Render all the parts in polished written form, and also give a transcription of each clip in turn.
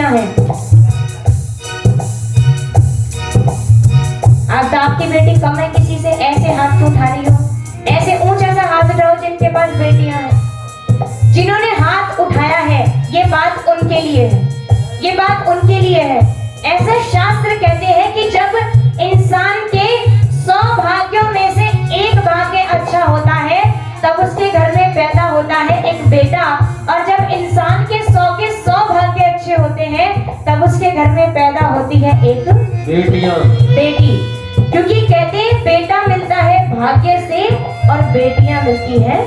बेटियां हैं। अब तो आपकी बेटी कम है किसी से, ऐसे हाथ क्यों उठा रही हो? ऐसे ऊंचा सा हाथ उठाओ जिनके पास बेटियां हैं। जिन्होंने हाथ उठाया है ये बात उनके लिए है, ये बात उनके लिए है। ऐसा शास्त्र कहते हैं कि जब इंसान के 100 भाग्यों में से एक भाग्य अच्छा होता है तब उसके घर में पैदा होता है एक बेटा, और जब इंसान के 100 भाग्य अच्छे होते हैं तब उसके घर में पैदा होती है एक बेटी। क्योंकि कहते हैं बेटा मिलता है भाग्य से और बेटियां मिलती हैं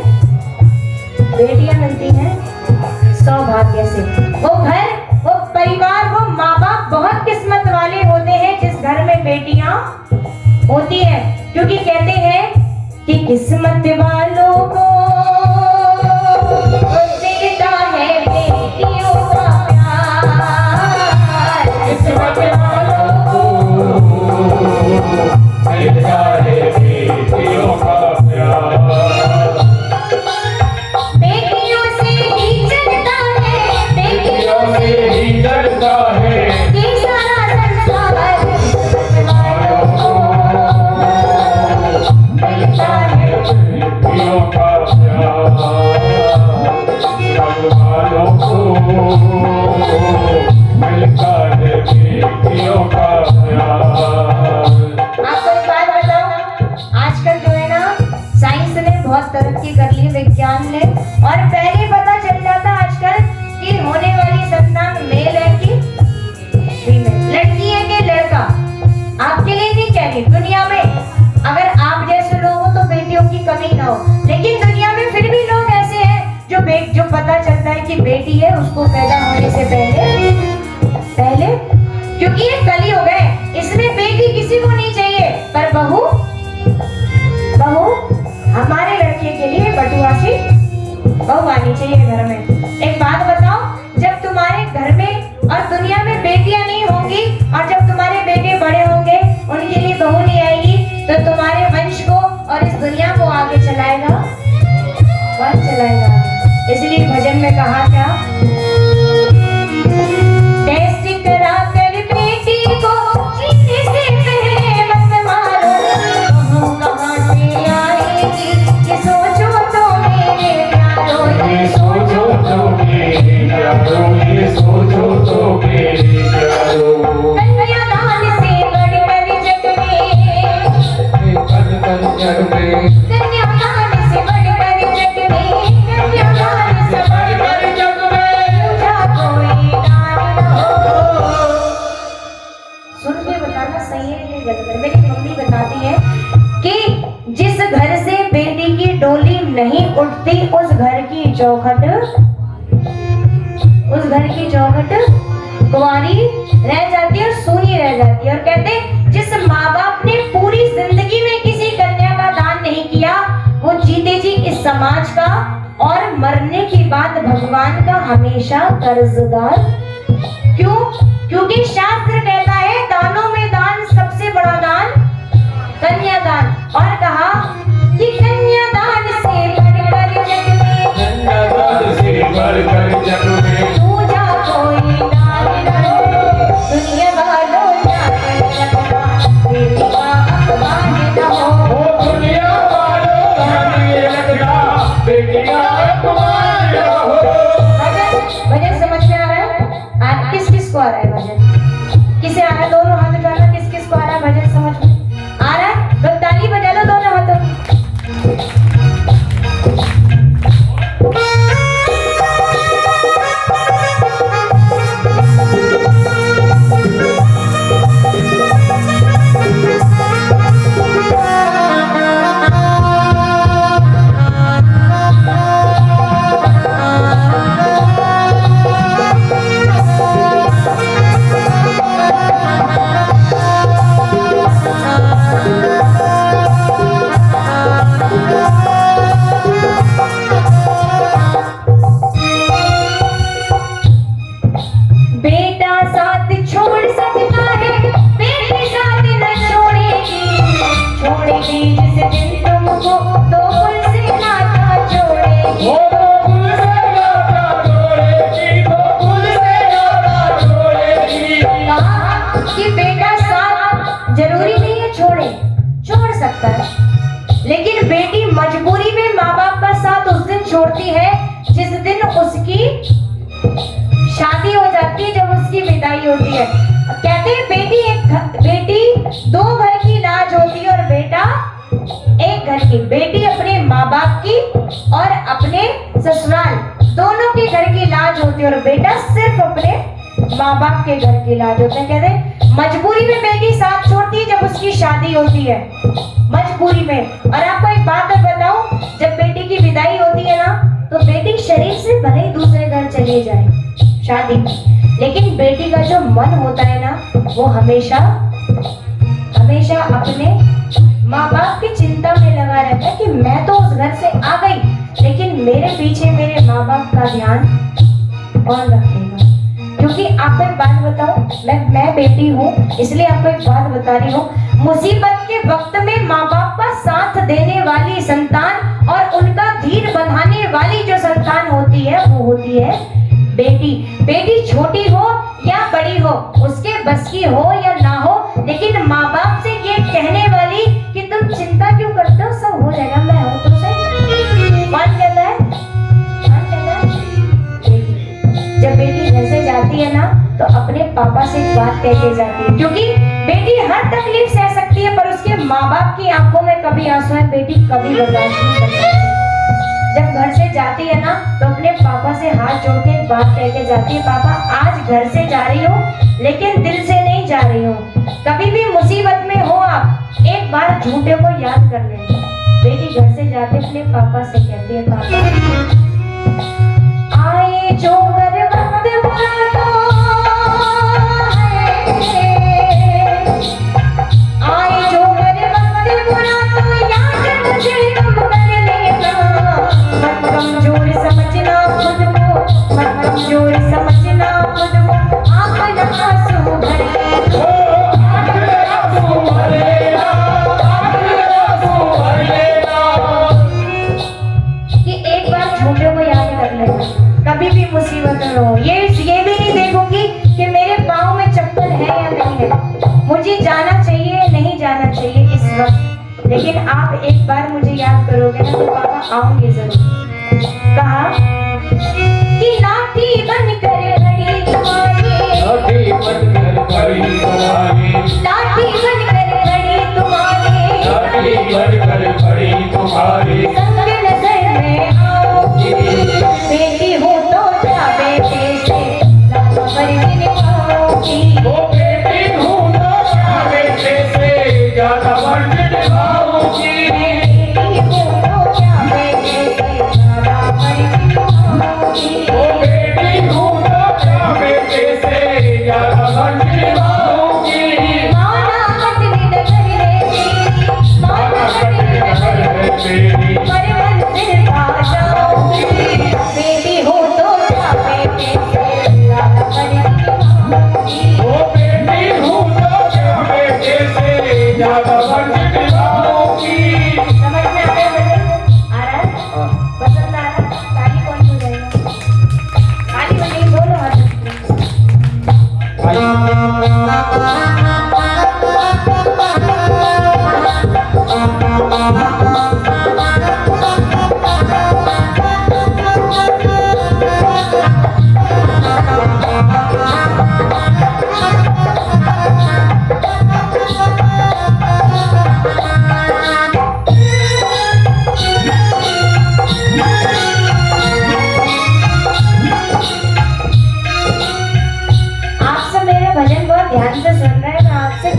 100 भाग्य से। वो घर, वो परिवार, वो माँ बाप बहुत किस्मत वाले होते हैं जिस घर में बेटियां होती है। क्योंकि कहते हैं कि किस्मत वालों को मिलता है बेटियों का प्यार, किस्मत वालों को मिलता है बेटियों का प्यार। बेटियों से ही चलता है, बेटियों से ही चलता है ये सारा संसार, मिलता है बेटियों का प्यार, वालों को मिलता है बेटियों का प्यार। आपको एक बात बताओ, आजकल जो है ना साइंस ने बहुत तरक्की कर ली, विज्ञान ने, और पहले पता चल जाता आजकल कि होने वाली संतान मेल है कि फीमेल, लड़की है कि लड़का। आपके लिए नहीं कह रही, दुनिया में अगर आप जैसे लोग हो तो बेटियों की कमी ना हो, लेकिन दुनिया में फिर भी लोग ऐसे हैं जो पता चलता है कि बेटी है उसको पैदा होने से पहले क्योंकि ये कलयुग है, इसमें बेटी किसी को नहीं चाहिए, पर बहू हमारे लड़के के लिए बटुआ सी बहू आनी चाहिए घर में। एक बात बताओ, जब तुम्हारे घर में और दुनिया में बेटियां नहीं होंगी और जब तुम्हारे बेटे बड़े होंगे उनके लिए बहू नहीं आएगी तो तुम्हारे वंश को और इस दुनिया को आगे चलाएगा कौन चलाएगा? इसलिए भजन में कहा क्या, टेस्ट करा कर बेटी को जीने से पहले मत मारो, बहू कहाँ से आएगी ये सोचो तो मेरे प्यारो, ये सोचो तो मेरे प्यारो, ये सोचो तो मेरे प्यारो। कन्यादान से बढ़कर जग में, कन्यादान से बढ़कर जग में, कन्यादान से बढ़कर जग में पूजा कोई दान न हो। सुन के बताना सही है कि गलत है? मेरी मम्मी बताती है कि जिस घर से बेटी की डोली नहीं उठती उस घर की चौखट कुंवारी रह जाती है और सूनी रह जाती है। और कहते जिस माँ बाप ने पूरी जिंदगी में किसी कन्या का दान नहीं किया वो जीते जी इस समाज का और मरने के बाद भगवान का हमेशा कर्जदार। क्यों? क्योंकि शास्त्र कहता है दानों में दान सबसे बड़ा दान कन्यादान, और कहा कि कन्यादान से बढ़कर जग में, कन्यादान से बढ़कर जग में पूजा कोई दान न हो, दुनिया वालों जाने लगना बेटी का अपमान न हो, दुनिया वालों जाने लगना बेटी का अपमान न हो। भजन समझ में आ रहा है? आज किस किस को आ रहा है भजन? किसे आ रहा है? दोनों हाथ उठाना। किस किस को आ रहा है भजन समझ में आ रहा है? तो ताली बजा लो दोनों हाथों की। होती है जिस दिन उसकी शादी हो जाती है, जब उसकी विदाई होती है। कहते हैं बेटी दो घर की लाज होती है और बेटा एक घर की। बेटी अपने माँ बाप की और अपने ससुराल दोनों के घर की लाज होती है और बेटा सिर्फ अपने माँ बाप के घर की लाज होता है। कहते हैं मजबूरी में बेटी साथ छोड़ती है जब उसकी शादी होती है, मजबूरी में। और आपको एक बात बताऊं, जब बेटी की विदाई होती है ना, तो बेटी शरीर से भले ही दूसरे घर चली जाए शादी में, लेकिन बेटी का जो मन होता है ना, वो हमेशा हमेशा अपने माँ बाप की चिंता में लगा रहता है कि मैं तो उस घर से आ गई, लेकिन मेरे पीछे मेरे माँ बाप का ध्यान कौन रखेगा। क्योंकि आपको एक बात बताऊं, मैं बेटी हूँ इसलिए आपको एक बात बता रही हूँ। मुसीबत के वक्त में माँ बाप का साथ देने वाली संतान और उनका धीर बंधाने वाली जो संतान होती है, वो होती है बेटी। बेटी छोटी हो या बड़ी हो, उसके बस की हो या ना हो, लेकिन माँ बाप से ये कहने वाली कि तुम चिंता क्यों करते हो, सब हो जाएगा, मैं हूँ तुमसे। कौन कहता है? जब बेटी घर से जाती है ना, तो अपने पापा से एक बात कह के जाती है, क्योंकि बेटी हर तकलीफ सह सकती है, पर उसके माँ बाप की आंखों में कभी आंसू है बेटी कभी बर्दाश्त नहीं कर सकती। जब घर से जाती है ना, तो अपने पापा से हाथ जोड़ के एक बात कह के जाती है, पापा आज घर से जा रही हूँ, लेकिन दिल से नहीं जा रही हूँ। कभी भी मुसीबत में हो आप एक बार झूठे को याद कर लेना। बेटी घर से जाते अपने पापा से कहती है, पापा आए जो घर वक्त बुरा तो है, आए जो घर वक्त बुरा तो याद मुझे तुम कर लेना। मत कमजोर समझना खुद को, मत कमजोर समझना खुद को, आंख न आंसू भर लेना, कि एक बार झूठे को याद कर लेना। कभी भी मुसीबत में हो, ये भी नहीं देखूंगी कि मेरे पाँव में चप्पल है या नहीं है, मुझे जाना चाहिए नहीं जाना चाहिए इस वक्त, लेकिन आप एक बार मुझे याद करोगे ना, तो पापा आऊंगे जरूर। कहा कि लाठी बनकर खड़ी तुम्हारी, लाठी बनकर खड़ी तुम्हारी, लाठी बनकर खड़ी तुम्हारी, लाठी बनकर खड़ी तुम्हारी, संग नजर में आओगी, बेटी हो तो क्या बेटे से ज्यादा फर्क निभाओगी, वो बेटी हो तो क्या बेटे से ज्यादा फर्क निभाओगी, बेटी हो तो क्या बेटे से ज्यादा फर्क निभाओगी, वो बेटी हो तो क्या बेटे से ज्यादा फर्क निभाओगी। माना कटनी नजर रे तेरी, माना कटनी नजर रे तेरी, पर मंजिल पा जाओगी, बेटी हो तो क्या बेटे से ज्यादा फर्क निभाओगी, वो बेटी हो तो क्या बेटे से ज्यादा फर्क निभाओगी। समझ में आ रहा है? पसंद आ रहा है? ताली कौन बजाएगा? ताली बजाइए, बोलो हाथ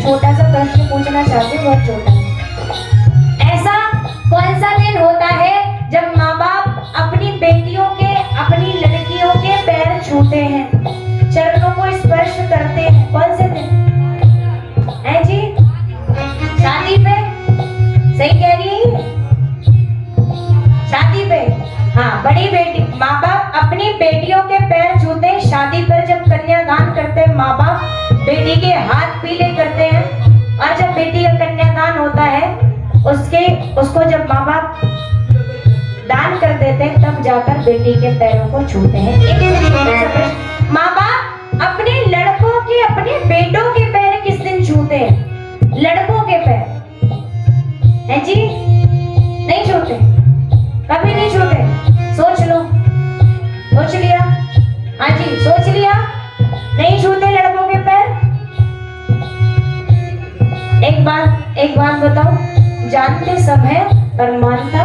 छोटा सा प्रश्न पूछना चाहती हूँ, बहुत छोटा है। ऐसा कौन सा दिन होता है जब माँ बाप अपनी बेटियों के, अपनी लड़कियों के पैर छूते हैं, चरणों को स्पर्श करते हैं? कौन से दिन है जी? शादी पे? सही कह रही है, शादी पे। हाँ, बड़ी बेटी, माँ बाप अपनी बेटियों के पैर छूते हैं शादी पर। जब कन्यादान करते हैं माँ बाप, बेटी के हाथ पीले करते हैं, और जब बेटी का कन्यादान होता है, उसको जब माँ बाप दान कर देते हैं, तब जाकर बेटी के पैरों को छूते हैं। माँ बाप अपने लड़कों के, अपने बेटों के पैर किस दिन छूते हैं? लड़कों के पैर है जी? नहीं छूते, कभी नहीं छूते। सोच लो, एक बात बताओ, जानते सब है पर मानता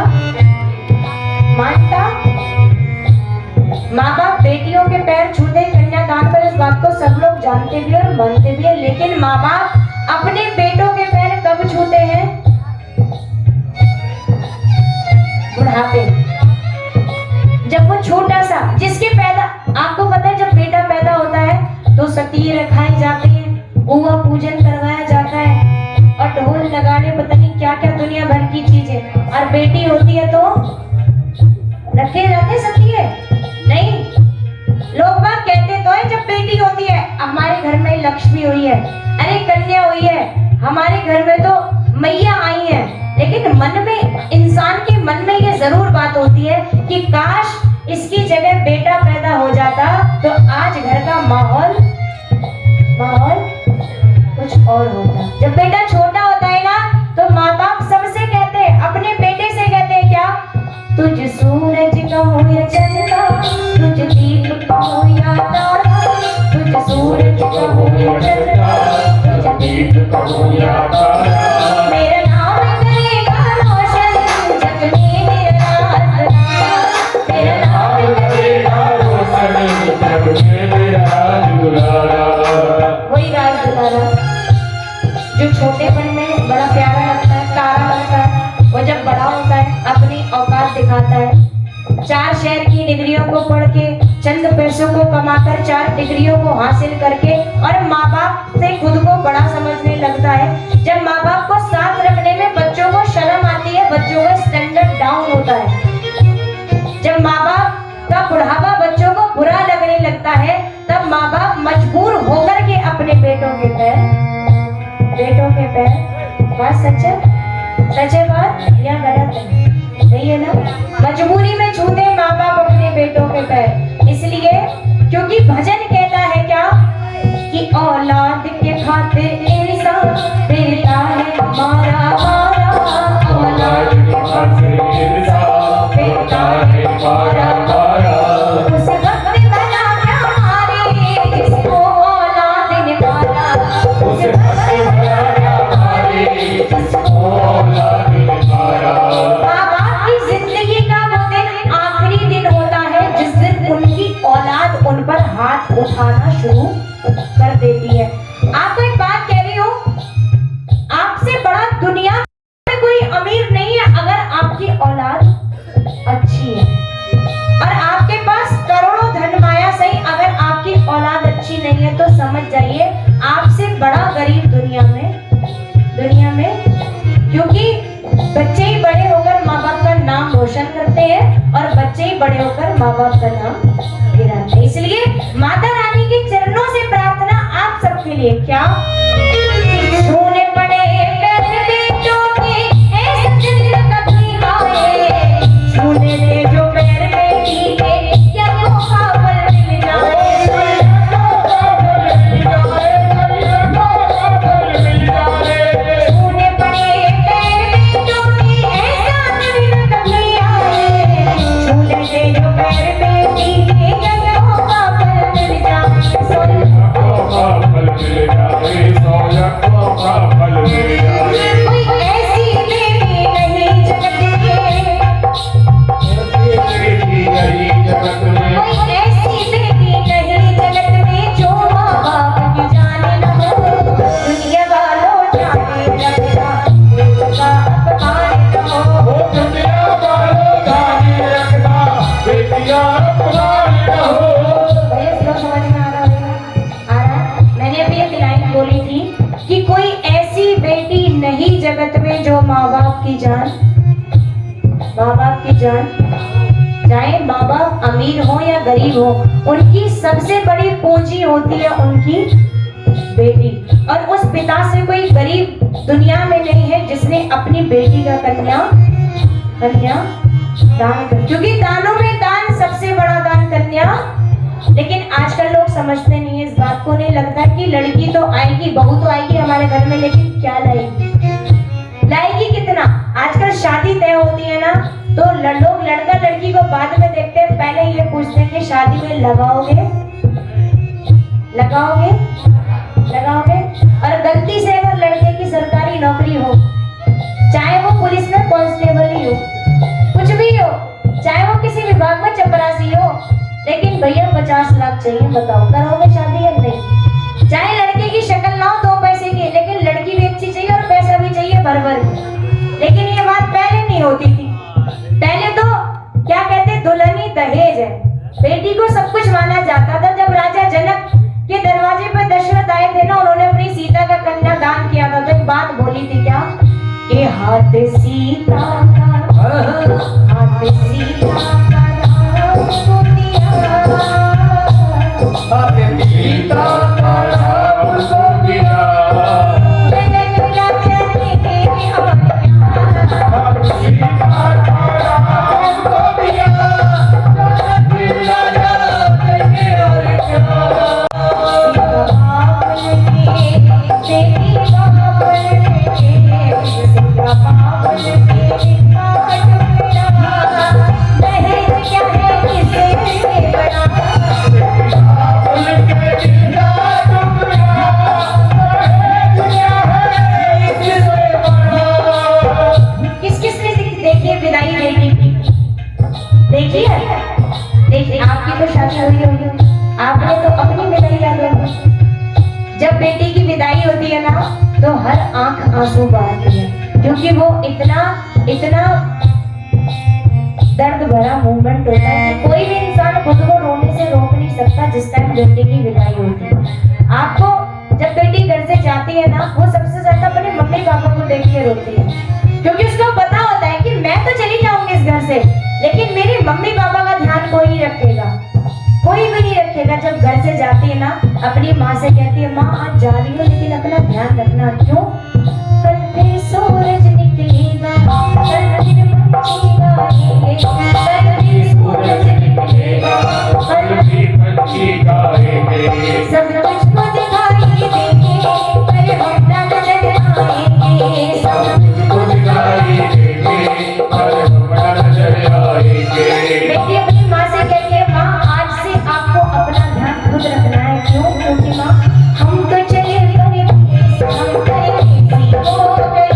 माँ बाप बेटियों के पैर छूते कन्यादान पर, इस बात को सब लोग जानते भी और मानते भी है, लेकिन माँ बाप अपने बेटों के पैर कब छूते हैं? बुढ़ापे, जब वो छोटा सा, जिसके पैदा, आपको पता है जब बेटा पैदा होता है तो सती रखाई जाती है, बुआ पूजन करवाया जाता है और ढोल नगाड़े पता नहीं क्या क्या दुनिया भर की चीजें, और बेटी होती है तो रखे जाते सती है नहीं। लोग बात कहते तो है जब बेटी होती है हमारे घर में लक्ष्मी हुई है, अरे कन्या हुई है, हमारे घर में तो मैया आई है, लेकिन मन में, इंसान के मन में ये जरूर बात होती है कि काश इसकी जगह बेटा पैदा हो जाता तो आज घर का माहौल कुछ और होता। जब बेटा छोटा होता है ना तो माँ बाप सबसे कहते हैं, अपने बेटे से कहते हैं क्या? तुझ सूरज का हो या चंदा, तुझ दीप का हो या तारा, तुझ सूरज का हो या चंदा, तुझ दीप का हो या तारा, मेरा नाम करेगा रोशन जग में मेरा राज, मेरा नाम करेगा रोशन जग में मेरा राज। वही राज दुलारा जो छोटेपन में बड़ा प्यारा लगता है, तारा लगता है, वो जब बड़ा होता है अपनी औकात दिखाता है। 4 शहर की डिग्रियों को पढ़ के, चंद पैसों को कमाकर 4 डिग्रियों को हासिल करके और माँ बाप से खुद को बड़ा समझने लगता है। जब माँ बाप को साथ रखने में बच्चों को शर्म आती है, बच्चों का स्टैंडर्ड डाउन होता है, जब माँ बाप का बुढ़ापा बच्चों को बुरा लगने लगता है, तब माँ बाप मजबूर होकर के अपने बेटों के पैर, बात सच है बात या गलत है? नहीं है ना? मजबूरी में छूते माँ बाप अपने बेटों के पैर, इसलिए क्योंकि भजन कहता है क्या कि औलाद के खातिर इंसान देता है मारा मारा, औलाद के खातिर इंसान देता है मारा मारा, उस वक्त बना क्या मारे जिसको औलाद ने मारा, उस वक्त बना क्या मारे जिसको औलाद ने मारा। माँ बाप की जिंदगी का वो दिन आखिरी दिन होता है जिस दिन उनकी औलाद उन पर हाथ उठाना शुरू कर देती है। आपको एक बात कह रही हूँ, आपसे बड़ा दुनिया में कोई अमीर नहीं है अगर आपकी औलाद अच्छी है, और आपके पास करोड़ों धन माया सही, अगर आपकी औलाद अच्छी नहीं है तो समझ जाइए आपसे बड़ा गरीब दुनिया में, क्योंकि बच्चे ही बड़े होकर माँ बाप का नाम रोशन करते हैं और बच्चे ही बड़े होकर माँ बाप का नाम गिराते हैं। इसलिए माता रानी के चरणों से प्रार्थना आप सबके लिए, क्या सोने पड़े पैर बेटों के ऐसे दिन कभी आए, सोने दे जो पैर बेटी के क्या मौका पल मिल जाए, सोने पड़े पैर बेटों के ऐसा दिन कभी आए, सोने दे जो पैर बेटी के क्या मौका पल मिल जाए, कोई ऐसी बेटी नहीं जगत में, कोई ऐसी बेटी नहीं जगत में जो माँ बाप की जाने न हो, दुनिया वालों जाने लगता बेटा अपमान न हो, दुनिया वालों जाने लगता बेटियां अपमान न हो। भैया इसको समझ में आ रहा? मैंने अभी एक लाइन बोली थी कि कोई ऐसी बेटी नहीं जगत में जो माँ बाप की जान, चाहे माँ बाप अमीर हो या गरीब हो, उनकी सबसे बड़ी पूंजी होती है उनकी बेटी, और उस पिता से कोई गरीब दुनिया में नहीं है जिसने अपनी बेटी का कन्या दान कर, क्योंकि दानों में दान सबसे बड़ा दान कन्या। लेकिन आजकल लोग समझते नहीं है इस बात को, नहीं लगता कि लड़की तो आएगी, बहू तो आएगी हमारे घर में, लेकिन क्या लाएगी कितना। आजकल शादी तय होती है ना तो लोग लड़का लड़की को बाद में देखते हैं, पहले ये पूछते हैं कि शादी में लगाओगे, और गलती से अगर लड़के की सरकारी नौकरी हो कांस्टेबल ही हो, कुछ भी हो, चाहे वो किसी विभाग में चपरासी हो, लेकिन भैया 50 लाख चाहिए। बताओ करोगे शादी या नहीं? चाहे लड़के की शक्ल ना हो 2 पैसे की, लेकिन लड़की भी अच्छी चाहिए और पैसा भी चाहिए भर भर के। लेकिन ये बात पहले नहीं होती थी। पहले तो क्या कहते, दुल्हनी दहेज है, बेटी को सब कुछ माना जाता था। जब राजा जनक के दरवाजे पर दशरथ आए थे ना, उन्होंने अपनी सीता का कन्यादान किया था, तो एक बात बोली थी क्या, कि हाथ सीता का, हाथ सीता का राम को दिया, हाथ सीता का राम को दिया, जनक राजा ने आज्ञा, हाथ सीता का राम को दिया, जनक राजा ने आज्ञा। देखिए आपकी तो शादी हुई होगी, आपने तो अपनी विदाई याद होगी। जब बेटी की विदाई होती है ना, तो हर आंख आंसू बहाती है, क्योंकि वो इतना दर्द भरा मूवमेंट होता है कि कोई भी इंसान खुद को रोने से रोक नहीं सकता जिस टाइम बेटी की विदाई होती है। आपको जब बेटी घर से जाती है ना, वो सबसे ज्यादा अपने मम्मी पापा को देख के रोती है, क्योंकि उसको पता होता है कि मैं तो चली जाऊंगी इस घर से, लेकिन मेरे मम्मी पापा का ध्यान कोई नहीं रखेगा, कोई भी नहीं रखेगा। जब घर से जाती है ना, अपनी माँ से कहती है, माँ आज जा रही हो लेकिन अपना ध्यान रखना। क्यों? कल फिर सूरज निकलेगा, कल फिर पंछी गाएंगे, कल फिर सूरज निकलेगा, कल फिर पंछी गाएंगे, सब मुझको दिखाई देंगे, पर हम न नजर आएंगे, सब मुझको दिखाई देंगे, पर हम नजर आएंगे। बेटी अपनी माँ से कहती है, माँ आज से आपको अपना ध्यान खुद रखना है। क्यों? क्योंकि माँ हम तो चले परदेस, हम परदेसी हो गए,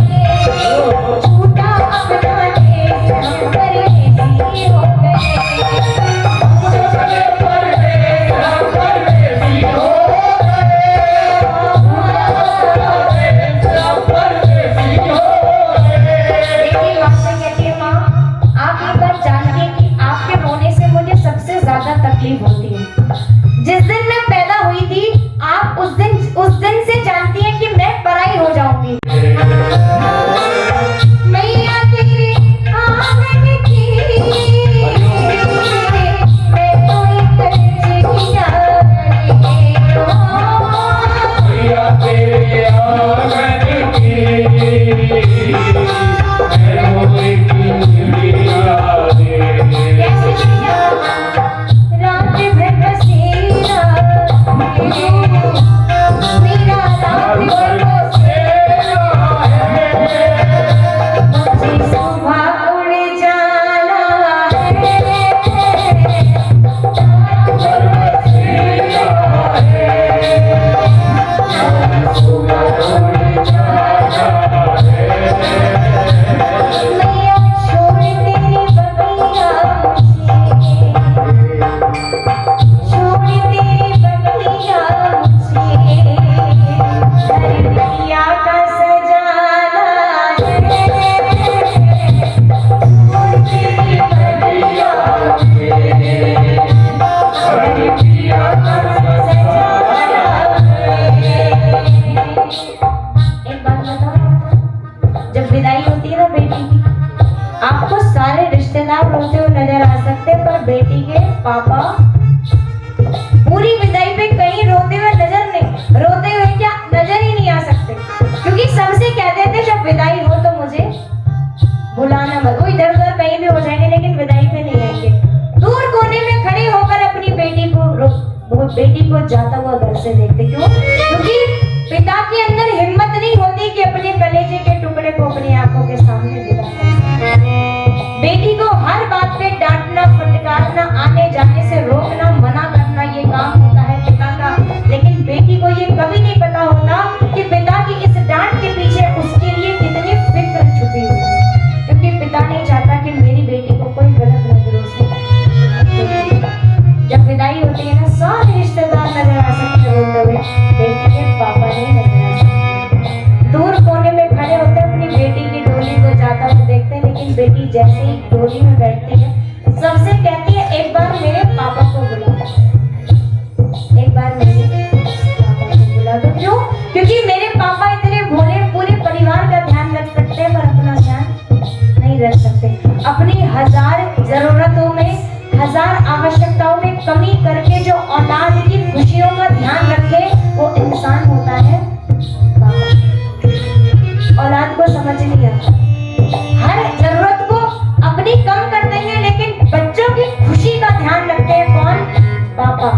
छूटा अपना देश, हम परदेसी हो गए, हम चले परदेस, हम परदेसी हो गए, हम परदेसी हो गए। लेकिन माँ से कहती है, माँ आप ये बात जानती हैं कि आपके रोने से मुझे सबसे ज्यादा तकलीफ होती है। जिस दिन मैं पैदा हुई थी, आप उस दिन से जानती हैं कि मैं पराई हो जाऊंगी। मैया तेरे आंगन की, मैं तो एक चिड़िया रे, मैया तेरे आंगन की, मैं वो एक चिड़िया रे। कैसी चिड़िया? रात भर बसेरा मेरा, रात भर बसेरा मुझे सुबह उड़ जाना है, घर बसेरा है, सुबह उड़ जाना है। मैया छोड़ तेरी बगिया मुझे, छोड़ तेरी बगिया मुझे, धरतिया का सजाना है, छोड़ तेरी बगिया धरतिया का सजाना है। एक बात बताओ, जब विदाई होती है ना बेटी की, आपको सारे रिश्तेदार रोते हुए नजर आ सकते हैं, पर बेटी के पापा पूरी विदाई पे कहीं रोते हुए नजर नहीं, रोते हुए क्या नजर ही नहीं आ सकते, क्योंकि सबसे कहते थे जब विदाई हो तो मुझे बुलाना मत। वो इधर उधर कहीं भी हो जाएंगे, लेकिन विदाई पे नहीं आएंगे। दूर कोने में खड़े होकर अपनी बेटी को जाता हुआ घर से देखते। क्यों? क्योंकि पिता के अंदर हिम्मत नहीं होती कि अपने कलेजे के टुकड़े को अपनी आंखों के सामने विदा कर। बेटी को हर बात पे क्योंकि मेरे पापा इतने भोले, पूरे परिवार का ध्यान रख सकते हैं पर अपना ध्यान नहीं रख सकते। अपनी 1000 जरूरतों में, 1000 आवश्यकताओं में कमी करके जो औलाद की खुशियों का ध्यान रखे वो इंसान होता है पापा। औलाद को समझ नहीं आता, हर जरूरत को अपनी कम कर देंगे लेकिन बच्चों की खुशी का ध्यान रखते हैं कौन? पापा।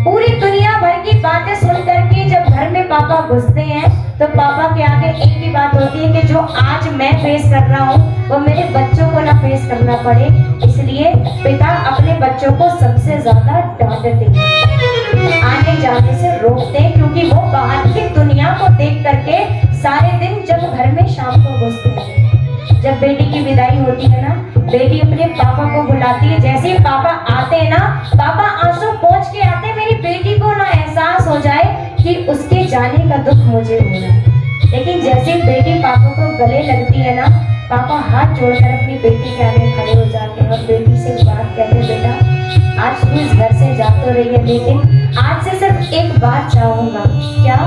पूरी दुनिया भर की बातें सुन करके जब घर में पापा घुसते हैं तो पापा के आगे एक ही बात होती है कि जो आज मैं फेस कर रहा हूँ वो मेरे बच्चों को ना फेस करना पड़े, इसलिए पिता अपने बच्चों को सबसे ज्यादा डांटते हैं, आने जाने से रोकते हैं, क्योंकि वो बाहर की दुनिया को देख करके सारे दिन जब घर में शाम को घुसते हैं। जब बेटी की विदाई होती है ना, बेटी अपने पापा को बुलाती है, जैसे ही पापा आते हैं ना, पापा आंसू पोंछ के आते हैं, मेरी बेटी को ना एहसास हो जाए कि उसके जाने का दुख मुझे हो रहा है। लेकिन जैसे ही बेटी पापा को गले लगती है ना, पापा हाथ जोड़कर अपनी बेटी के आगे खड़े हो जाते हैं और बेटी से एक बात कहते हैं, बेटा आज तू इस घर से जा तो रही है लेकिन आज से सिर्फ एक बात चाहूंगा। क्या?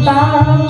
बाबुल